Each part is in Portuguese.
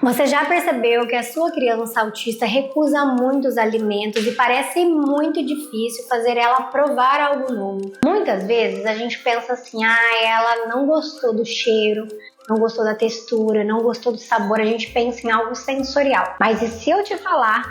Você já percebeu que a sua criança autista recusa muitos alimentos e parece muito difícil fazer ela provar algo novo? Muitas vezes a gente pensa assim, ela não gostou do cheiro, não gostou da textura, não gostou do sabor, a gente pensa em algo sensorial. Mas e se eu te falar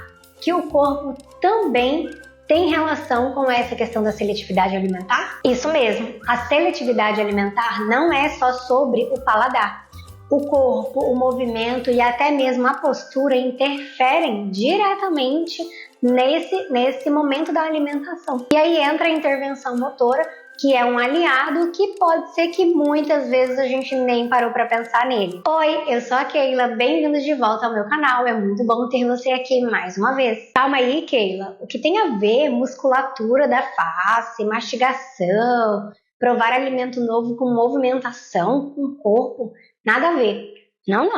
que o corpo também tem relação com essa questão da seletividade alimentar? Isso mesmo, a seletividade alimentar não é só sobre o paladar. O corpo, o movimento e até mesmo a postura interferem diretamente nesse momento da alimentação. E aí entra a intervenção motora, que é um aliado que pode ser que muitas vezes a gente nem parou para pensar nele. Oi, eu sou a Keila, bem-vindos de volta ao meu canal, é muito bom ter você aqui mais uma vez. Calma aí, Keila, o que tem a ver musculatura da face, mastigação, provar alimento novo com movimentação, com o corpo? Nada a ver. Não.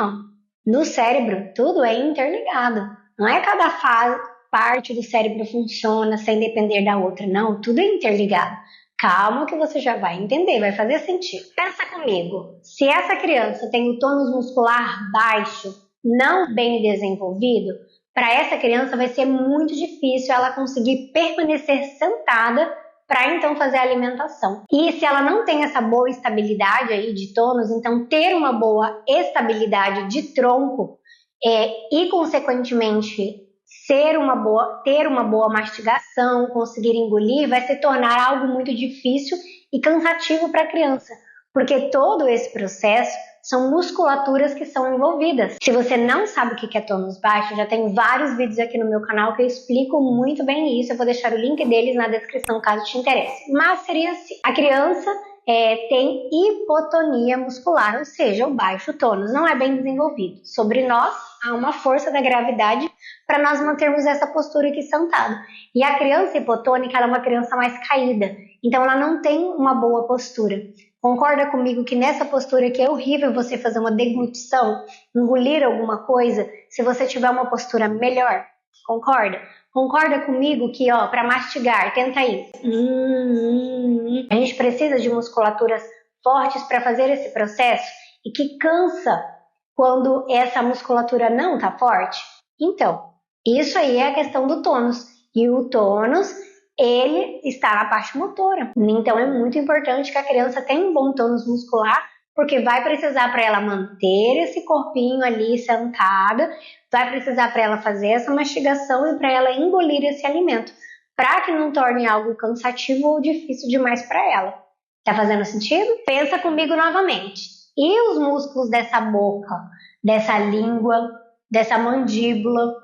No cérebro, tudo é interligado. Não é cada parte do cérebro funciona sem depender da outra. Não, tudo é interligado. Calma que você já vai entender, vai fazer sentido. Pensa comigo, se essa criança tem o tônus muscular baixo, não bem desenvolvido, para essa criança vai ser muito difícil ela conseguir permanecer sentada para então fazer a alimentação. E se ela não tem essa boa estabilidade aí de tônus, então ter uma boa estabilidade de tronco e consequentemente ter uma boa mastigação, conseguir engolir, vai se tornar algo muito difícil e cansativo para a criança, porque todo esse processo são musculaturas que são envolvidas. Se você não sabe o que é tônus baixo, já tem vários vídeos aqui no meu canal que eu explico muito bem isso. Eu vou deixar o link deles na descrição caso te interesse. Mas seria assim, a criança tem hipotonia muscular, ou seja, o baixo tônus não é bem desenvolvido. Sobre nós, há uma força da gravidade para nós mantermos essa postura aqui sentada. E a criança hipotônica ela é uma criança mais caída, então ela não tem uma boa postura. Concorda comigo que nessa postura aqui é horrível você fazer uma deglutição, engolir alguma coisa, se você tiver uma postura melhor? Concorda? Concorda comigo que, para mastigar, tenta isso. A gente precisa de musculaturas fortes para fazer esse processo e que cansa quando essa musculatura não está forte. Então, isso aí é a questão do tônus. E o tônus, ele está na parte motora. Então, é muito importante que a criança tenha um bom tônus muscular, porque vai precisar para ela manter esse corpinho ali sentada, vai precisar para ela fazer essa mastigação e para ela engolir esse alimento, para que não torne algo cansativo ou difícil demais para ela. Tá fazendo sentido? Pensa comigo novamente. E os músculos dessa boca, dessa língua, dessa mandíbula,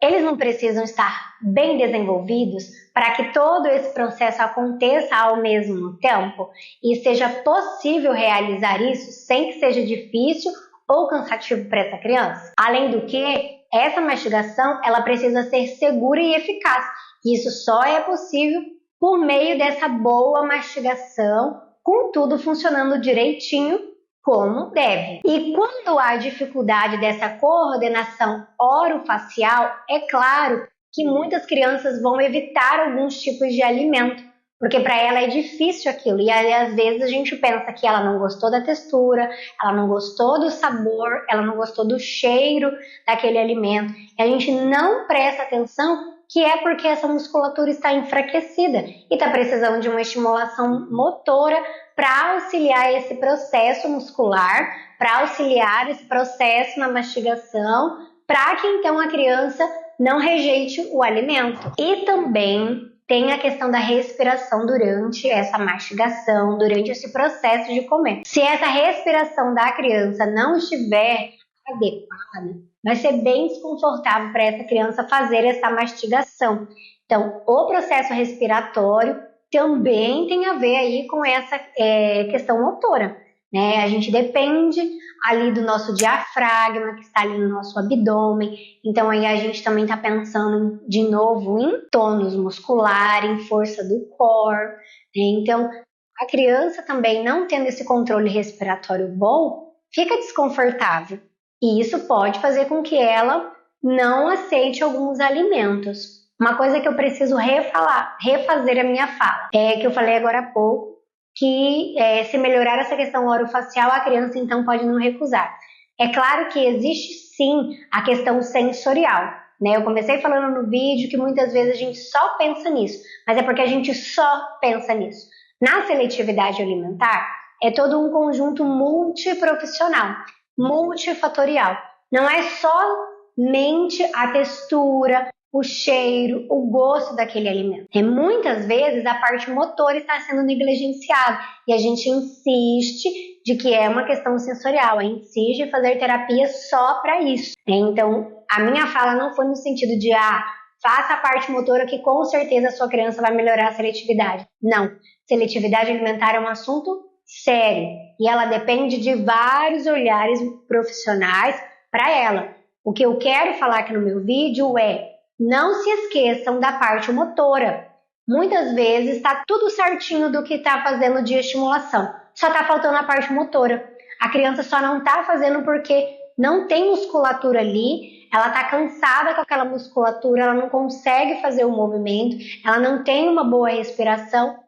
eles não precisam estar bem desenvolvidos para que todo esse processo aconteça ao mesmo tempo e seja possível realizar isso sem que seja difícil ou cansativo para essa criança? Além do que, essa mastigação ela precisa ser segura e eficaz. Isso só é possível por meio dessa boa mastigação, com tudo funcionando direitinho como deve. E quando há dificuldade dessa coordenação orofacial, é claro que muitas crianças vão evitar alguns tipos de alimento, porque para ela é difícil aquilo. E aí, às vezes a gente pensa que ela não gostou da textura, ela não gostou do sabor, ela não gostou do cheiro daquele alimento. E a gente não presta atenção que é porque essa musculatura está enfraquecida e está precisando de uma estimulação motora para auxiliar esse processo muscular, para auxiliar esse processo na mastigação, para que então a criança não rejeite o alimento. E também tem a questão da respiração durante essa mastigação, durante esse processo de comer. Se essa respiração da criança não estiver adequada, vai ser bem desconfortável para essa criança fazer essa mastigação. Então, o processo respiratório também tem a ver aí com essa questão motora, né? A gente depende ali do nosso diafragma, que está ali no nosso abdômen. Então, aí a gente também está pensando de novo em tônus muscular, em força do core, né? Então, a criança também não tendo esse controle respiratório bom, fica desconfortável. E isso pode fazer com que ela não aceite alguns alimentos. Uma coisa que eu preciso refazer a minha fala, que eu falei agora há pouco, que se melhorar essa questão orofacial, a criança então pode não recusar. É claro que existe sim a questão sensorial, né? Eu comecei falando no vídeo que muitas vezes a gente só pensa nisso, mas é porque a gente só pensa nisso. Na seletividade alimentar, é todo um conjunto multiprofissional, multifatorial. Não é somente a textura, o cheiro, o gosto daquele alimento. E muitas vezes a parte motora está sendo negligenciada e a gente insiste de que é uma questão sensorial, a gente insiste em fazer terapia só para isso. Então, a minha fala não foi no sentido de faça a parte motora que com certeza a sua criança vai melhorar a seletividade. Não, seletividade alimentar é um assunto sério e ela depende de vários olhares profissionais para ela. O que eu quero falar aqui no meu vídeo é: não se esqueçam da parte motora. Muitas vezes está tudo certinho do que está fazendo de estimulação, só está faltando a parte motora. A criança só não está fazendo porque não tem musculatura ali, ela está cansada com aquela musculatura, ela não consegue fazer o movimento, ela não tem uma boa respiração,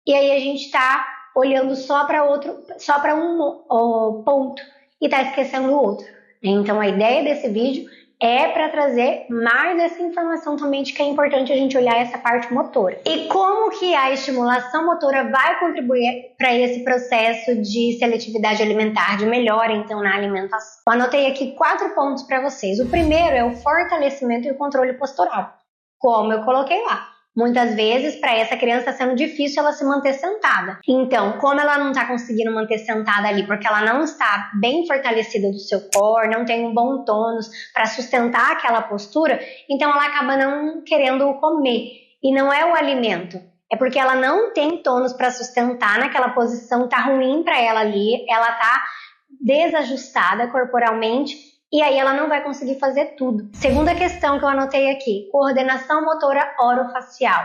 e aí a gente está olhando só para um ponto e está esquecendo o outro. Então a ideia desse vídeo é para trazer mais essa informação também de que é importante a gente olhar essa parte motora. E como que a estimulação motora vai contribuir para esse processo de seletividade alimentar, de melhora então na alimentação? Eu anotei aqui 4 pontos para vocês. O primeiro é o fortalecimento e o controle postural, como eu coloquei lá. Muitas vezes, para essa criança, está sendo difícil ela se manter sentada. Então, como ela não está conseguindo manter sentada ali, porque ela não está bem fortalecida do seu core, não tem um bom tônus para sustentar aquela postura, então ela acaba não querendo comer. E não é o alimento, é porque ela não tem tônus para sustentar naquela posição, tá ruim para ela ali, ela tá desajustada corporalmente, e aí ela não vai conseguir fazer tudo. Segunda questão que eu anotei aqui, coordenação motora orofacial.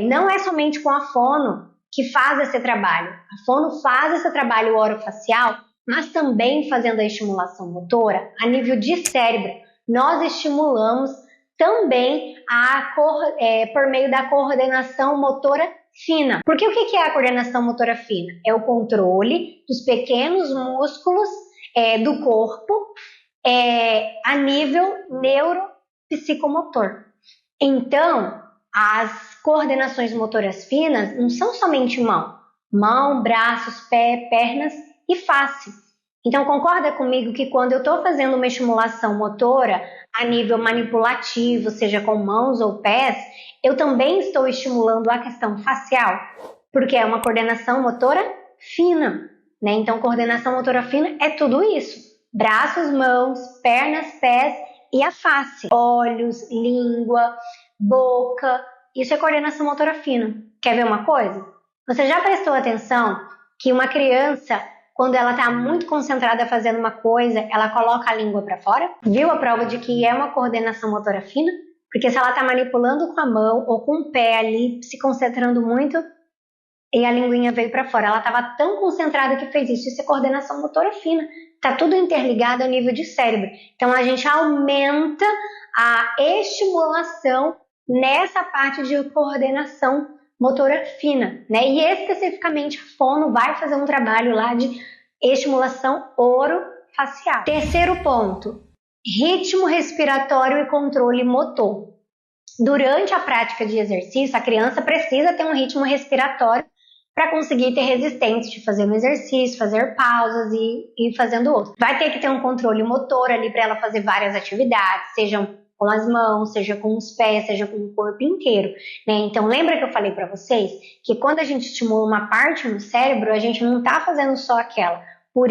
Não é somente com a fono que faz esse trabalho. A fono faz esse trabalho orofacial, mas também fazendo a estimulação motora a nível de cérebro. Nós estimulamos também por meio da coordenação motora fina. Porque o que é a coordenação motora fina? É o controle dos pequenos músculos do corpo a nível neuropsicomotor. Então, as coordenações motoras finas não são somente mão, braços, pé, pernas e face. Então, concorda comigo que quando eu estou fazendo uma estimulação motora a nível manipulativo, seja com mãos ou pés, eu também estou estimulando a questão facial, porque é uma coordenação motora fina, né? Então, coordenação motora fina é tudo isso. Braços, mãos, pernas, pés e a face. Olhos, língua, boca. Isso é coordenação motora fina. Quer ver uma coisa? Você já prestou atenção que uma criança, quando ela está muito concentrada fazendo uma coisa, ela coloca a língua para fora? Viu a prova de que é uma coordenação motora fina? Porque se ela está manipulando com a mão ou com o pé ali, se concentrando muito, e a linguinha veio para fora. Ela estava tão concentrada que fez isso. Isso é coordenação motora fina. Está tudo interligado a nível de cérebro. Então, a gente aumenta a estimulação nessa parte de coordenação motora fina, né? E especificamente a fono vai fazer um trabalho lá de estimulação orofacial. Terceiro ponto, ritmo respiratório e controle motor. Durante a prática de exercício, a criança precisa ter um ritmo respiratório para conseguir ter resistência de fazer um exercício, fazer pausas e ir fazendo outro. Vai ter que ter um controle motor ali para ela fazer várias atividades, sejam com as mãos, seja com os pés, seja com o corpo inteiro, né? Então, lembra que eu falei para vocês que quando a gente estimula uma parte no cérebro, a gente não está fazendo só aquela. Por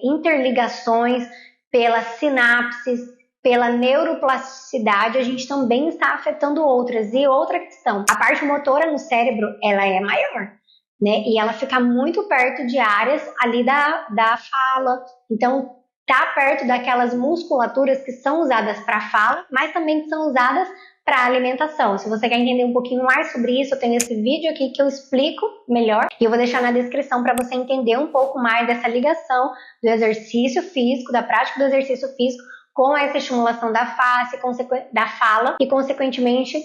interligações, pelas sinapses, pela neuroplasticidade, a gente também está afetando outras. E outra questão, a parte motora no cérebro, ela é maior, né? E ela fica muito perto de áreas ali da fala. Então, tá perto daquelas musculaturas que são usadas para fala, mas também que são usadas para alimentação. Se você quer entender um pouquinho mais sobre isso, eu tenho esse vídeo aqui que eu explico melhor e eu vou deixar na descrição para você entender um pouco mais dessa ligação do exercício físico, da prática do exercício físico com essa estimulação da face, da fala e, consequentemente,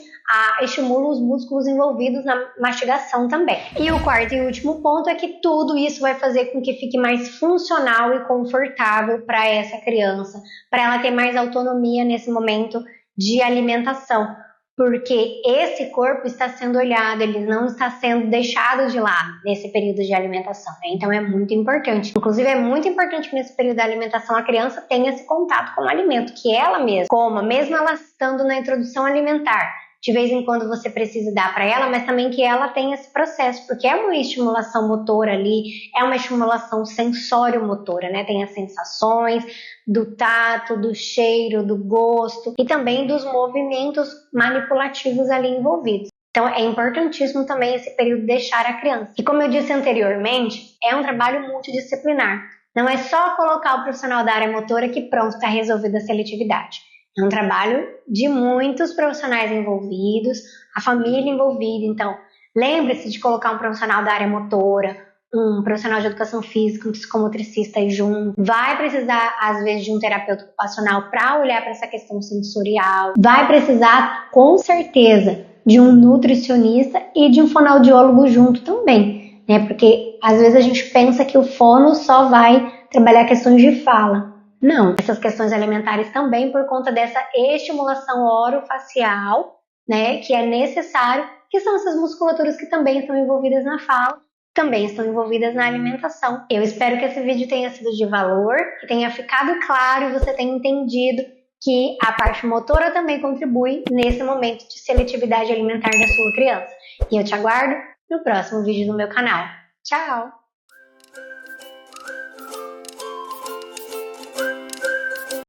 estimula os músculos envolvidos na mastigação também. E o quarto e último ponto é que tudo isso vai fazer com que fique mais funcional e confortável para essa criança, para ela ter mais autonomia nesse momento de alimentação, porque esse corpo está sendo olhado, ele não está sendo deixado de lado nesse período de alimentação, né? Então é muito importante. Inclusive é muito importante que nesse período da alimentação a criança tenha esse contato com o alimento, que ela mesma coma, mesmo ela estando na introdução alimentar. De vez em quando você precisa dar para ela, mas também que ela tenha esse processo, porque é uma estimulação motora ali, é uma estimulação sensório-motora, né? Tem as sensações do tato, do cheiro, do gosto e também dos movimentos manipulativos ali envolvidos. Então é importantíssimo também esse período deixar a criança. E como eu disse anteriormente, é um trabalho multidisciplinar. Não é só colocar o profissional da área motora que pronto, está resolvida a seletividade. É um trabalho de muitos profissionais envolvidos, a família envolvida. Então, lembre-se de colocar um profissional da área motora, um profissional de educação física, um psicomotricista aí junto. Vai precisar, às vezes, de um terapeuta ocupacional para olhar para essa questão sensorial. Vai precisar, com certeza, de um nutricionista e de um fonoaudiólogo junto também, né? Porque, às vezes, a gente pensa que o fono só vai trabalhar questões de fala. Não, essas questões alimentares também por conta dessa estimulação orofacial, né, que é necessário, que são essas musculaturas que também estão envolvidas na fala, também estão envolvidas na alimentação. Eu espero que esse vídeo tenha sido de valor, que tenha ficado claro e você tenha entendido que a parte motora também contribui nesse momento de seletividade alimentar da sua criança. E eu te aguardo no próximo vídeo do meu canal. Tchau!